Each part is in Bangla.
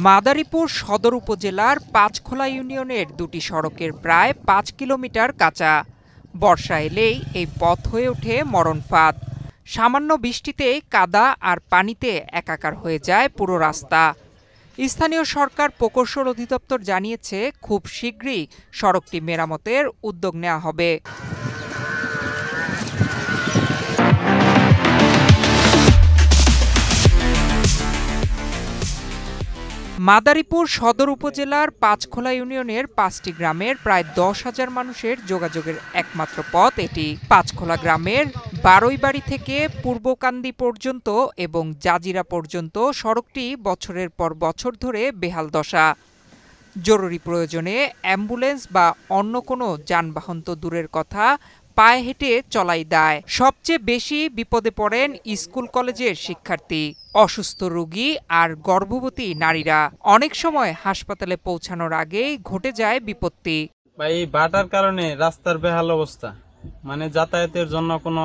মাদারীপুর সদর উপজেলার পাঁচখোলা ইউনিয়নের দুটি সড়কের প্রায় ৫ কিলোমিটার কাঁচা। বর্ষা এলেই এই পথ হয়ে ওঠে মরণ ফাঁদ। সামান্য বৃষ্টিতেই কাদা আর পানিতে একাকার হয়ে যায় পুরো রাস্তা। স্থানীয় সরকার প্রকৌশল অধিদপ্তর জানিয়েছে, খুব শীঘ্রই সড়কটি মেরামতের উদ্যোগ নেওয়া হবে। মাদারীপুর সদর উপজেলার পাঁচখোলা ইউনিয়নের ৫টি গ্রামের প্রায় ১০,০০০ মানুষের যোগাযোগের একমাত্র পথ এটি। পাঁচখোলা গ্রামের বারৈবাড়ি থেকে পূর্বকান্দি পর্যন্ত এবং জাজিরা পর্যন্ত সড়কটি বছরের পর বছর ধরে বেহাল দশা। জরুরি প্রয়োজনে অ্যাম্বুলেন্স বা অন্য কোনো যানবাহন তো দূরের কথা, পায়ে হেঁটে চলাই দায়। সবচেয়ে বেশি বিপদে পড়েন স্কুল কলেজের শিক্ষার্থী, অসুস্থ রোগী আর গর্ভবতী নারীরা। অনেক সময় হাসপাতালে পৌঁছানোর আগেই ঘটে যায় বিপত্তি। এই বাটার কারণে রাস্তার বেহাল অবস্থা, মানে যাতায়াতের জন্য কোনো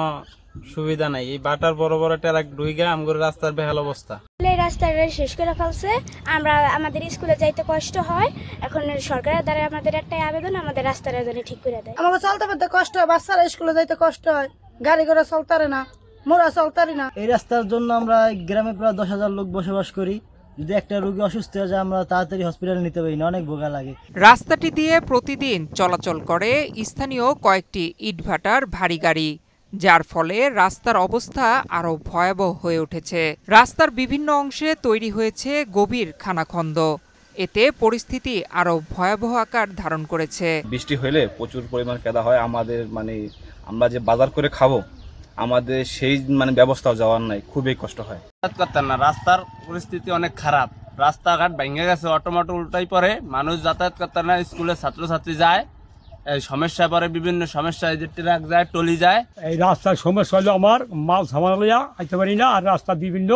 সুবিধা নাই। এই বাটার বড় বড় ট্রাক ডুইগা আমগর রাস্তার বেহাল অবস্থা। এই রাস্তাটা শেষ করে ফেলছে, আমাদের স্কুলে যাইতে কষ্ট হয়। এখন সরকারের দ্বারা আমাদের একটাই আবেদন, আমাদের রাস্তাটা যেন ঠিক করে দেয়। আমাকে চলতে ফিরতে কষ্ট হয়, বাচ্চারা স্কুলে যাইতে কষ্ট হয়, গাড়ি ঘোড়া চলতারে না, মোরা চলতারি না। এই রাস্তার জন্য আমরা গ্রামে প্রায় ১০,০০০ লোক বসবাস করি। যদি একটা রোগী অসুস্থ হয়ে যায়, আমরা তাড়াতাড়ি হসপিটালে নিতে পারি না, অনেক ভোগা লাগে। রাস্তাটি দিয়ে প্রতিদিন চলাচল করে স্থানীয় কয়েকটি ইটভাটার ভারী গাড়ি, যার ফলে রাস্তার অবস্থা আরও ভয়াবহ হয়ে উঠেছে। রাস্তার বিভিন্ন অংশে তৈরি হয়েছে গভীর খানাখন্দ। এতে পরিস্থিতি আরও ভয়াবহ আকার ধারণ করেছে। বৃষ্টি হলে প্রচুর পরিমাণ কাদা হয়। আমাদের আমরা যে বাজার করে খাবো, আমাদের সেই ব্যবস্থাও যাওয়ার নাই, খুবই কষ্ট হয়। রাস্তার পরিস্থিতি অনেক খারাপ, রাস্তাঘাট ভেঙে গেছে, অটোমেটো উল্টাই পড়ে, মানুষ যাতায়াত করতে না, স্কুলে ছাত্রছাত্রী যায়, সমস্যা পরে বিভিন্ন সমস্যা, যে ট্রাক যায়, টলি যায়। এই রাস্তার সমস্যা হলো আমার মাল সামান লইয়া আইতে পারি না, আর রাস্তা বিভিন্ন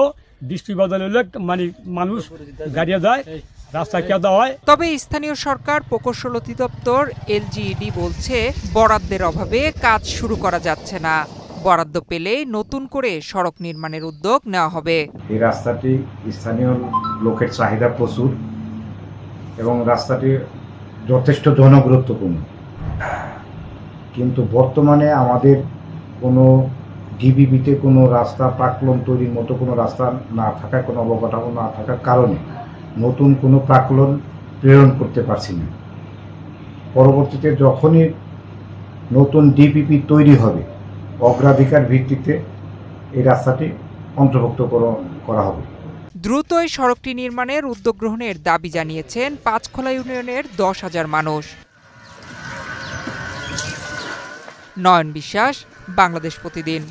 বৃষ্টি বদল হলে মানুষ গাড়িয়ে যায়, রাস্তা কেদা হয়। তবে স্থানীয় সরকার প্রকৌশল অধিদপ্তর এলজিইডি বলছে, বরাদ্দের অভাবে কাজ শুরু করা যাচ্ছে না। বরাদ্দ পেলেই নতুন করে সড়ক নির্মাণের উদ্যোগ নেওয়া হবে। এই রাস্তাটি স্থানীয় লোকের চাহিদা প্রচুর এবং রাস্তাটি যথেষ্ট জনগুরুত্বপূর্ণ, কিন্তু বর্তমানে আমাদের কোনো ডিবিবিতে কোনো রাস্তা প্রাক্কলন তৈরির মতো কোনো রাস্তা না থাকায়, কোনো অবকাঠামো না থাকার কারণে নতুন কোনো প্রাক্কলন প্রেরণ করতে পারছি না। পরবর্তীতে যখনই নতুন ডিপিপি তৈরি হবে, অগ্রাধিকার ভিত্তিতে এই রাস্তাটি অন্তর্ভুক্ত করা হবে। দ্রুতই সড়কটি নির্মাণের উদ্যোগ গ্রহণের দাবি জানিয়েছেন পাঁচখোলা ইউনিয়নের ১০,০০০ মানুষ। নয়ন বিশ্বাস, বাংলাদেশ প্রতিদিন।